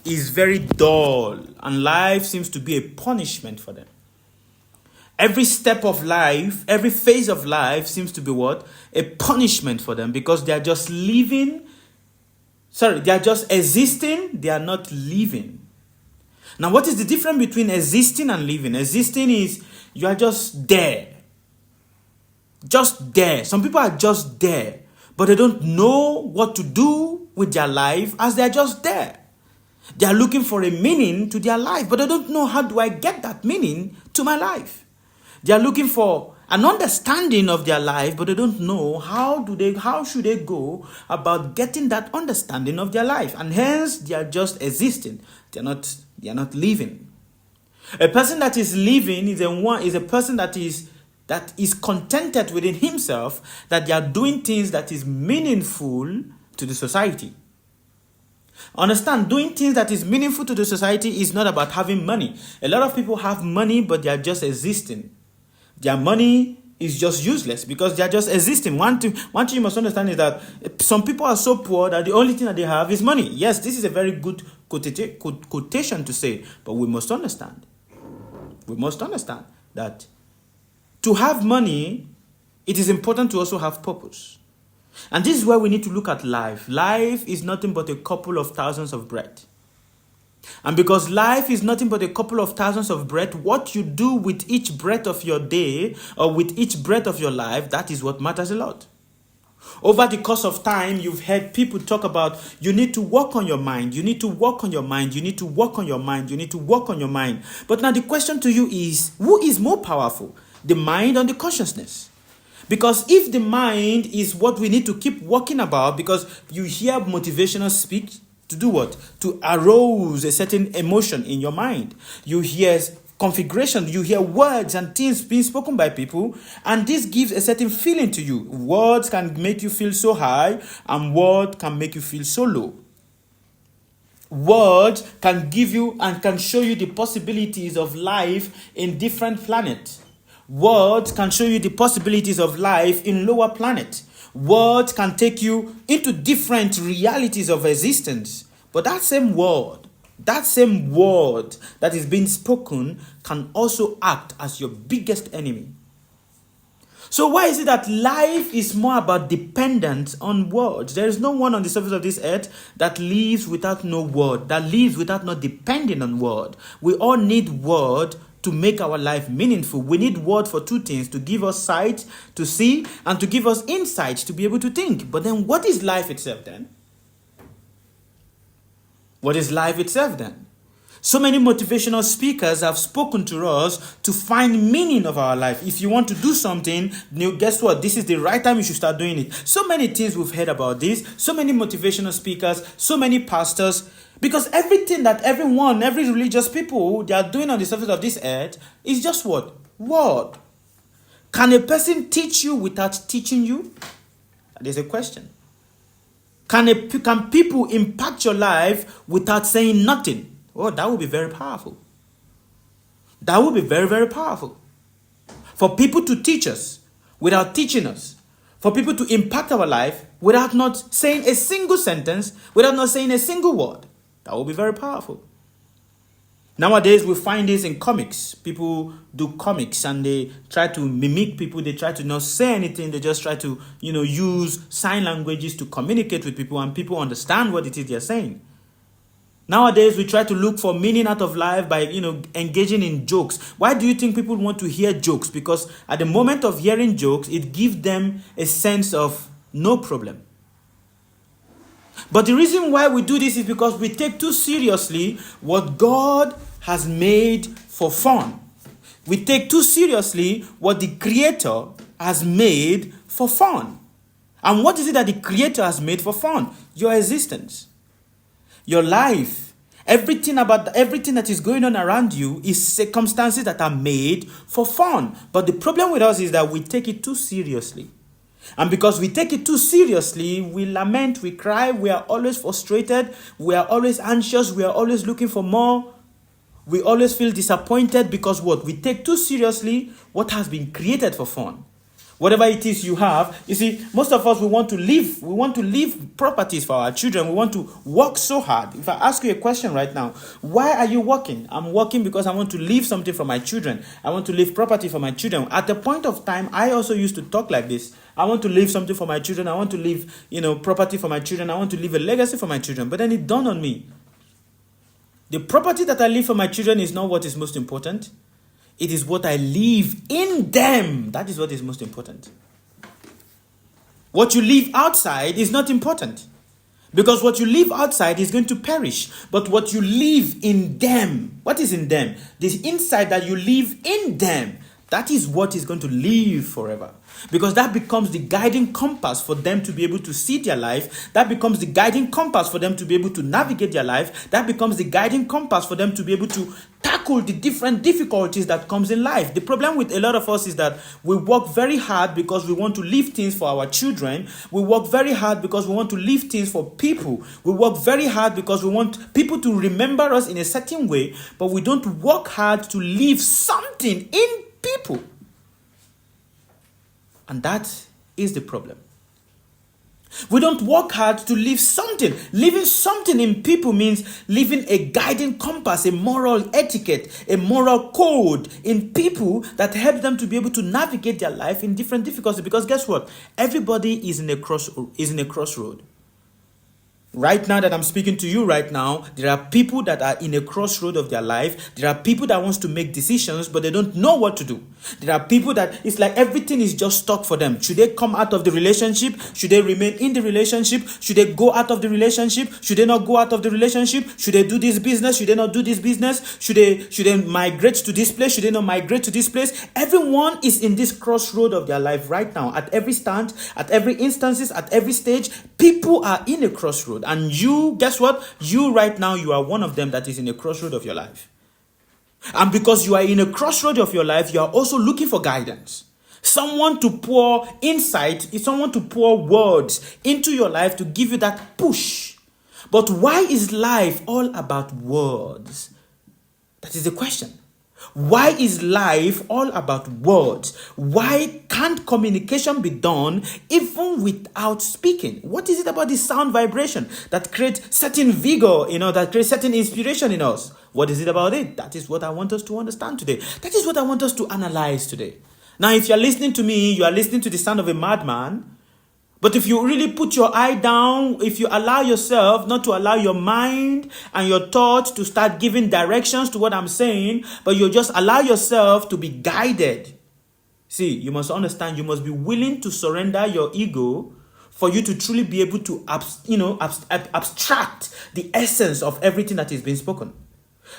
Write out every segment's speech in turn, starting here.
is very dull, and life seems to be a punishment for them. Every step of life, every phase of life seems to be what? A punishment for them, because they are just living. They are just existing, they are not living. Now, what is the difference between existing and living? Existing is you are just there. Just there. Some people are just there, but they don't know what to do with their life as they are just there. They are looking for a meaning to their life, but they don't know, how do I get that meaning to my life? They are looking for an understanding of their life, but they don't know how should they go about getting that understanding of their life, and hence they are just existing. They are not living. A person that is living is a person that is contented within himself, that they are doing things that is meaningful to the society. Understand, doing things that is meaningful to the society is not about having money. A lot of people have money, but they are just existing. Their money is just useless because they are just existing. One thing you must understand is that some people are so poor that the only thing that they have is money. Yes, this is a very good quotation to say, but we must understand that to have money, it is important to also have purpose. And this is where we need to look at life. Life is nothing but a couple of thousands of bread. And because life is nothing but a couple of thousands of breath, what you do with each breath of your day or with each breath of your life, that is what matters a lot. Over the course of time, you've heard people talk about you need to work on your mind. You need to work on your mind. You need to work on your mind. You need to work on your mind. But now the question to you is, who is more powerful, the mind or the consciousness? Because if the mind is what we need to keep working about, because you hear motivational speech, to do what? To arouse a certain emotion in your mind. You hear configuration, you hear words and things being spoken by people, and this gives a certain feeling to you. Words can make you feel so high, and words can make you feel so low. Words can give you and can show you the possibilities of life in different planets. Words can show you the possibilities of life in lower planets. Words can take you into different realities of existence. But that same word that is being spoken can also act as your biggest enemy. So why is it that life is more about dependence on words? There is no one on the surface of this earth that lives without no word, that lives without not depending on word. We all need word to make our life meaningful. We need word for two things: to give us sight to see, and to give us insight to be able to think. But then what is life itself then? What is life itself then? So many motivational speakers have spoken to us to find meaning of our life. If you want to do something new, guess what? This is the right time you should start doing it. So many things we've heard about this. So many motivational speakers, so many pastors. Because everything that every religious people, they are doing on the surface of this earth is just what? Word. Can a person teach you without teaching you? There's a question. Can people impact your life without saying nothing? Oh, that would be very powerful. That would be very, very powerful. For people to teach us without teaching us. For people to impact our life without not saying a single sentence, without not saying a single word. That would be very powerful. Nowadays, we find this in comics. People do comics and they try to mimic people. They try to not say anything. They just try to, use sign languages to communicate with people, and people understand what it is they're saying. Nowadays, we try to look for meaning out of life by, engaging in jokes. Why do you think people want to hear jokes? Because at the moment of hearing jokes, it gives them a sense of no problem. But the reason why we do this is because we take too seriously what God has made for fun. We take too seriously what the Creator has made for fun. And what is it that the Creator has made for fun? Your existence. Your life. Everything that is going on around you is circumstances that are made for fun. But the problem with us is that we take it too seriously. And because we take it too seriously, we lament, we cry, we are always frustrated, we are always anxious, we are always looking for more. We always feel disappointed because what? We take too seriously what has been created for fun. Whatever it is you have, you see, most of us, we want to leave properties for our children. We want to work so hard. If I ask you a question right now, why are you working? I'm working because I want to leave something for my children. I want to leave property for my children. At the point of time, I also used to talk like this. I want to leave something for my children. I want to leave, property for my children. I want to leave a legacy for my children. But then it dawned on me. The property that I leave for my children is not what is most important. It is what I leave in them. That is what is most important. What you leave outside is not important. Because what you leave outside is going to perish. But what you leave in them, what is in them? This inside that you leave in them, that is what is going to live forever. Because that becomes the guiding compass for them to be able to see their life. That becomes the guiding compass for them to be able to navigate their life. That becomes the guiding compass for them to be able to tackle the different difficulties that comes in life. The problem with a lot of us is that we work very hard because we want to leave things for our children. We work very hard because we want to leave things for people. We work very hard because we want people to remember us in a certain way, but we don't work hard to leave something in people. And that is the problem. We don't work hard to leave something. Leaving something in people means leaving a guiding compass, a moral etiquette, a moral code in people that help them to be able to navigate their life in different difficulties. Because guess what? Everybody is in a crossroad. Right now that I'm speaking to you right now, there are people that are in a crossroad of their life. There are people that wants to make decisions, but they don't know what to do. There are people that it's like everything is just stuck for them. Should they come out of the relationship? Should they remain in the relationship? Should they go out of the relationship? Should they not go out of the relationship? Should they do this business? Should they not do this business? Should they migrate to this place? Should they not migrate to this place? Everyone is in this crossroad of their life right now. At every stand, at every instances, at every stage, people are in a crossroad. And you, guess what? You right now, you are one of them that is in a crossroad of your life. And because you are in a crossroad of your life, you are also looking for guidance. Someone to pour insight, someone to pour words into your life to give you that push. But why is life all about words? That is the question. Why is life all about words? Why can't communication be done even without speaking? What is it about the sound vibration that creates certain vigor, that creates certain inspiration in us? What is it about it? That is what I want us to understand today. That is what I want us to analyze today. Now, if you're listening to me, you are listening to the sound of a madman. But if you really put your eye down, if you allow yourself not to allow your mind and your thoughts to start giving directions to what I'm saying, but you just allow yourself to be guided. See, you must understand, you must be willing to surrender your ego for you to truly be able to abstract the essence of everything that is being spoken.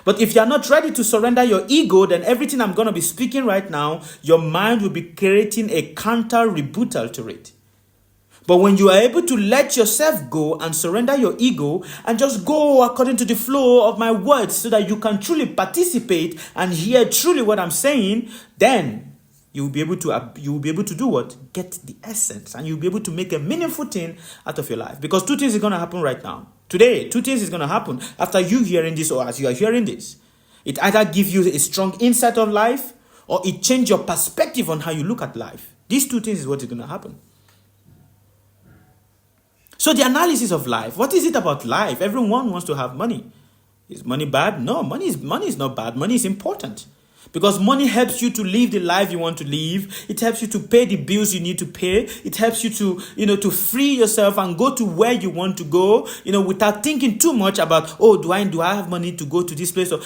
But if you're not ready to surrender your ego, then everything I'm going to be speaking right now, your mind will be creating a counter rebuttal to it. But when you are able to let yourself go and surrender your ego and just go according to the flow of my words so that you can truly participate and hear truly what I'm saying, then you will be able to do what? Get the essence, and you'll be able to make a meaningful thing out of your life. Because two things are going to happen right now. Today, two things is going to happen after you hearing this or as you are hearing this. It either gives you a strong insight of life or it changes your perspective on how you look at life. These two things is what is going to happen. So the analysis of life, what is it about life? Everyone wants to have money. Is money bad? No, money is not bad. Money is important. Because money helps you to live the life you want to live. It helps you to pay the bills you need to pay. It helps you to, to free yourself and go to where you want to go, without thinking too much about, do I have money to go to this place? Or,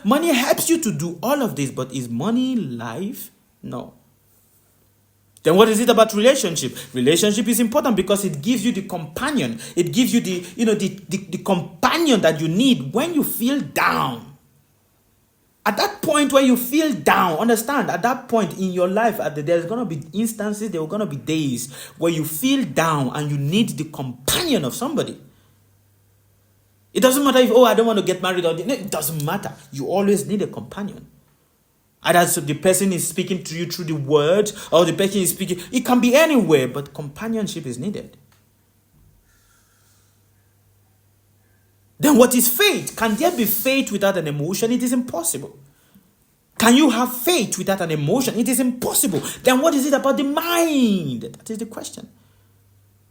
money helps you to do all of this. But is money life? No. Then what is it about relationship? Relationship is important because it gives you the companion. It gives you the companion that you need when you feel down. At that point where you feel down, understand, at that point in your life, there's going to be instances, there are going to be days where you feel down and you need the companion of somebody. It doesn't matter if, I don't want to get married. It doesn't matter. You always need a companion. Either so the person is speaking to you through the word, or the person is speaking. It can be anywhere, but companionship is needed. Then what is faith? Can there be faith without an emotion? It is impossible. Can you have faith without an emotion? It is impossible. Then what is it about the mind? That is the question.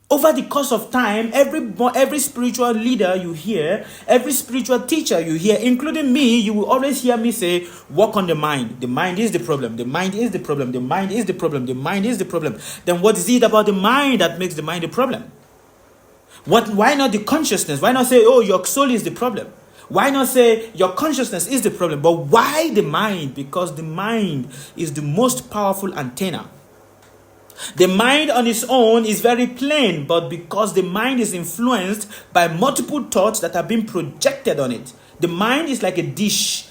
Over the course of time, every spiritual leader you hear, every spiritual teacher you hear, including me, you will always hear me say, work on the mind. The mind is the problem. The mind is the problem. The mind is the problem. The mind is the problem. Then what is it about the mind that makes the mind a problem? Why not the consciousness? Why not say, oh, your soul is the problem? Why not say your consciousness is the problem? But why the mind? Because the mind is the most powerful antenna. The mind on its own is very plain, but because the mind is influenced by multiple thoughts that have been projected on it. The mind is like a dish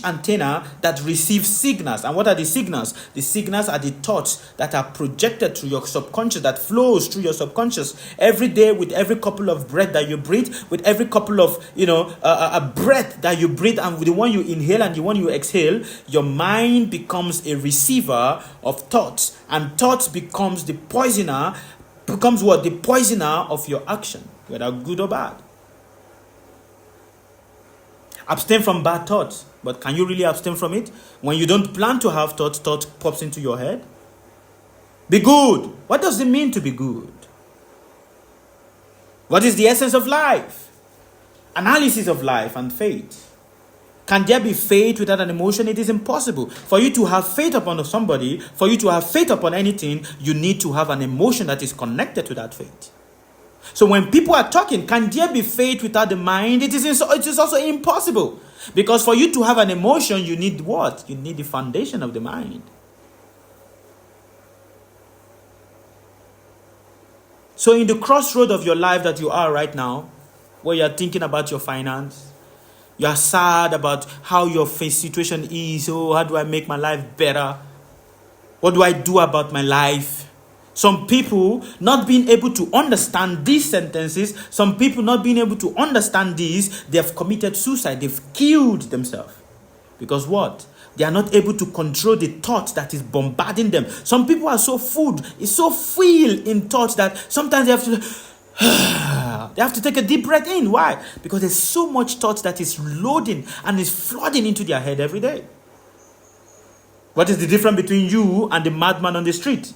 antenna that receives signals. And what are the signals? The signals are the thoughts that are projected through your subconscious, that flows through your subconscious every day with every couple of breath that you breathe, with every couple of, a breath that you breathe, and with the one you inhale and the one you exhale, your mind becomes a receiver of thoughts, and thoughts becomes the poisoner, The poisoner of your action, whether good or bad. Abstain from bad thoughts. But can you really abstain from it? When you don't plan to have thought pops into your head. Be good. What does it mean to be good? What is the essence of life? Analysis of life and faith. Can there be faith without an emotion? It is impossible. For you to have faith upon somebody, for you to have faith upon anything, you need to have an emotion that is connected to that faith. So when people are talking, can there be faith without the mind? It is also impossible. Because for you to have an emotion, you need what? You need the foundation of the mind. So in the crossroad of your life that you are right now, where you are thinking about your finance, you are sad about how your situation is. Oh, how do I make my life better? What do I do about my life? Some people not being able to understand these sentences, some people not being able to understand these, they have committed suicide. They've killed themselves. Because what? They are not able to control the thought that is bombarding them. Some people are so filled in thoughts that sometimes they have to take a deep breath in. Why? Because there's so much thought that is loading and is flooding into their head every day. What is the difference between you and the madman on the street?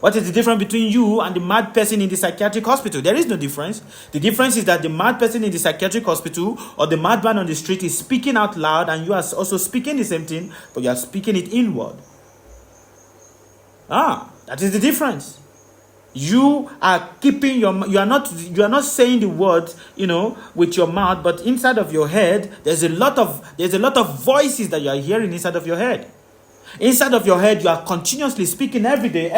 What is the difference between you and the mad person in the psychiatric hospital? There is no difference. The difference is that the mad person in the psychiatric hospital or the madman on the street is speaking out loud, and you are also speaking the same thing, but you are speaking it inward. That is the difference. You are keeping you are not saying the words, with your mouth, but inside of your head, there's a lot of voices that you are hearing inside of your head. Inside of your head, you are continuously speaking every day.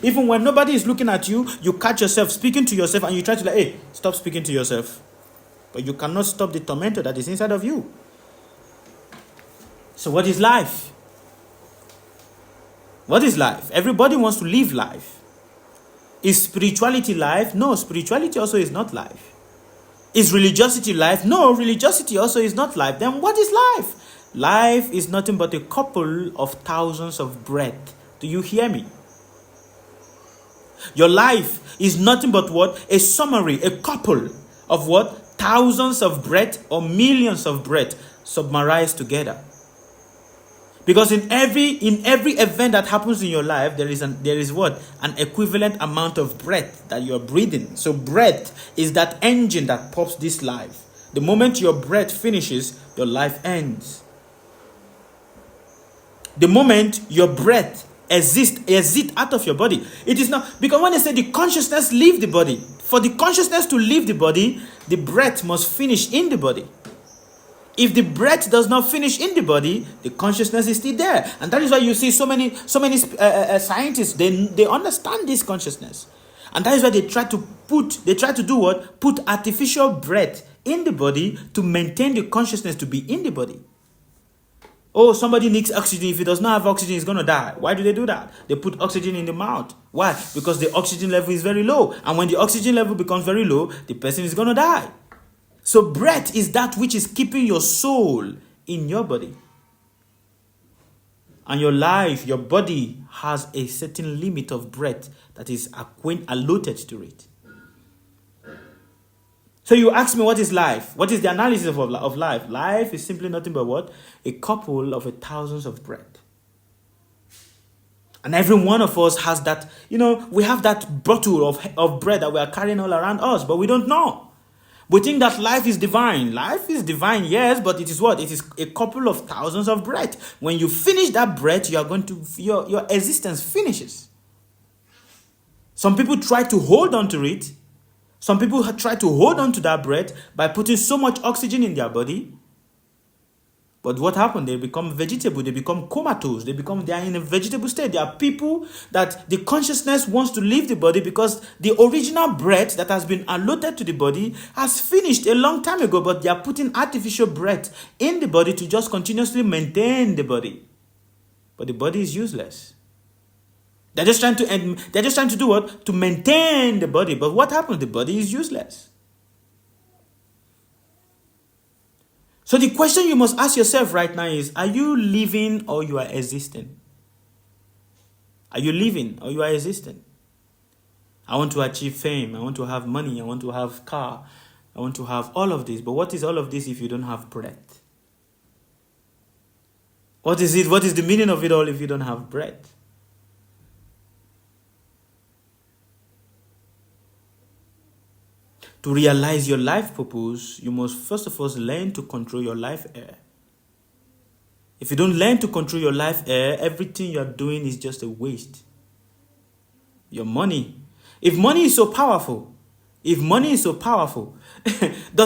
Even when nobody is looking at you, you catch yourself speaking to yourself, and you try to stop speaking to yourself. But you cannot stop the tormentor that is inside of you. So what is life? What is life? Everybody wants to live life. Is spirituality life? No, spirituality also is not life. Is religiosity life? No, religiosity also is not life. Then what is life? Life is nothing but a couple of thousands of breath. Do you hear me? Your life is nothing but what? A summary, a couple of what? Thousands of breath or millions of breath summarized together. Because in every event that happens in your life, there is what? An equivalent amount of breath that you are breathing. So breath is that engine that pumps this life. The moment your breath finishes, your life ends. The moment your breath exit out of your body. It is not, because when they say the consciousness leave the body, for the consciousness to leave the body, the breath must finish in the body. If the breath does not finish in the body, the consciousness is still there. And that is why you see so many scientists, they understand this consciousness. And that is why they try to do what? Put artificial breath in the body to maintain the consciousness to be in the body. Oh, somebody needs oxygen. If he does not have oxygen, he's going to die. Why do they do that? They put oxygen in the mouth. Why? Because the oxygen level is very low. And when the oxygen level becomes very low, the person is going to die. So breath is that which is keeping your soul in your body. And your life, your body has a certain limit of breath that is allotted to it. So you ask me, what is life? What is the analysis of life? Life is simply nothing but what? A couple of thousands of bread. And every one of us has that, we have that bottle of bread that we are carrying all around us, but we don't know. We think that life is divine. Life is divine, yes, but it is what? It is a couple of thousands of bread. When you finish that bread, you are going to, your existence finishes. Some people try to hold on to it. Some people try to hold on to that bread by putting so much oxygen in their body. But what happened? They become vegetable. They become comatose. They are in a vegetable state. There are people that the consciousness wants to leave the body because the original breath that has been allotted to the body has finished a long time ago, but they are putting artificial breath in the body to just continuously maintain the body. But the body is useless. They're just trying to do what? To maintain the body. But what happens? The body is useless. So the question you must ask yourself right now is, are you living or you are existing? Are you living or you are existing? I want to achieve fame. I want to have money. I want to have car. I want to have all of this. But what is all of this if you don't have breath? What is it? What is the meaning of it all if you don't have breath? To realize your life purpose, you must first of all learn to control your life air. If you don't learn to control your life air, everything you are doing is just a waste. Your money. If money is so powerful, does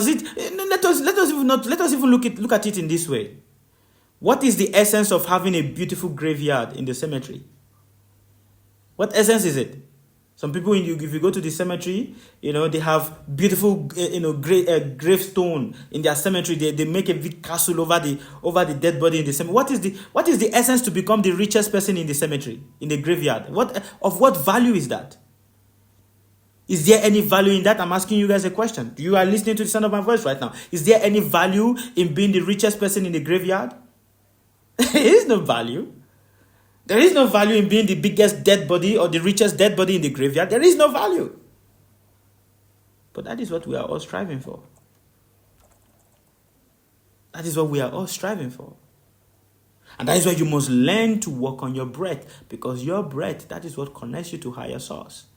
it? Let us even look at it in this way. What is the essence of having a beautiful graveyard in the cemetery? What essence is it? Some people, if you go to the cemetery, they have beautiful, gravestone in their cemetery. They make a big castle over the dead body in the cemetery. What is the essence to become the richest person in the cemetery, in the graveyard? What value is that? Is there any value in that? I'm asking you guys a question. You are listening to the sound of my voice right now. Is there any value in being the richest person in the graveyard? There is no value. There is no value in being the biggest dead body or the richest dead body in the graveyard. There is no value. But that is what we are all striving for. That is what we are all striving for. And that is why you must learn to work on your breath. Because your breath, that is what connects you to higher source.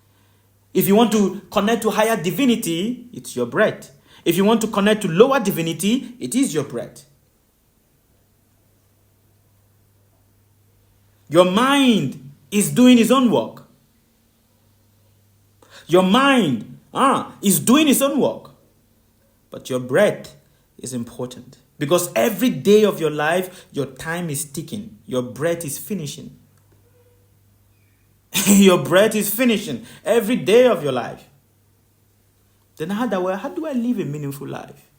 If you want to connect to higher divinity, it's your breath. If you want to connect to lower divinity, it is your breath. Your mind is doing its own work. Your mind is doing its own work. But your breath is important. Because every day of your life, your time is ticking. Your breath is finishing. Your breath is finishing every day of your life. Then how do I live a meaningful life?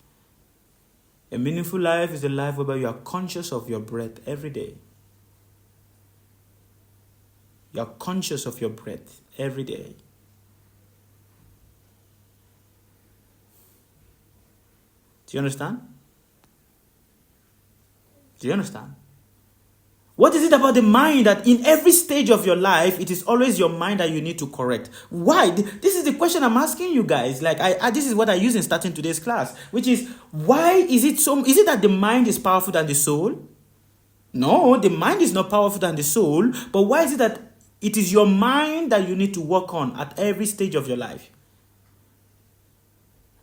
A meaningful life is a life where you are conscious of your breath every day. You are conscious of your breath every day. Do you understand? Do you understand? What is it about the mind that in every stage of your life, it is always your mind that you need to correct? Why? This is the question I'm asking you guys. This is what I use in starting today's class, which is, why is it that the mind is powerful than the soul? No, the mind is not powerful than the soul, but why is it that it is your mind that you need to work on at every stage of your life?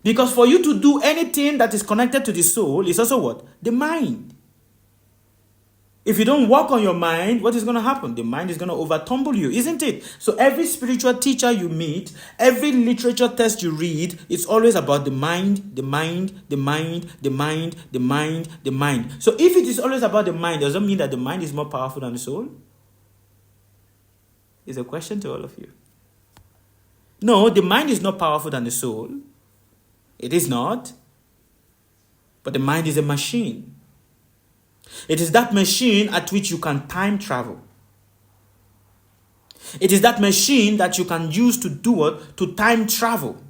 Because for you to do anything that is connected to the soul is also what? The mind. If you don't work on your mind, what is going to happen? The mind is going to overtumble you, isn't it? So every spiritual teacher you meet, every literature test you read, it's always about the mind, the mind, the mind, the mind, the mind, the mind. So if it is always about the mind, does that mean that the mind is more powerful than the soul? It's a question to all of you. No, the mind is not powerful than the soul. It is not. But the mind is a machine. It is that machine at which you can time travel. It is that machine that you can use to do what? To time travel.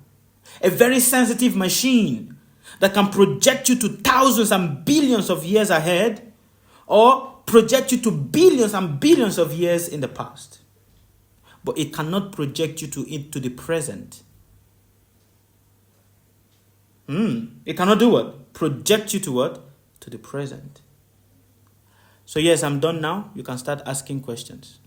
A very sensitive machine that can project you to thousands and billions of years ahead, or project you to billions and billions of years in the past. But it cannot project you into the present. It cannot do what? Project you to what? To the present. So yes, I'm done now. You can start asking questions.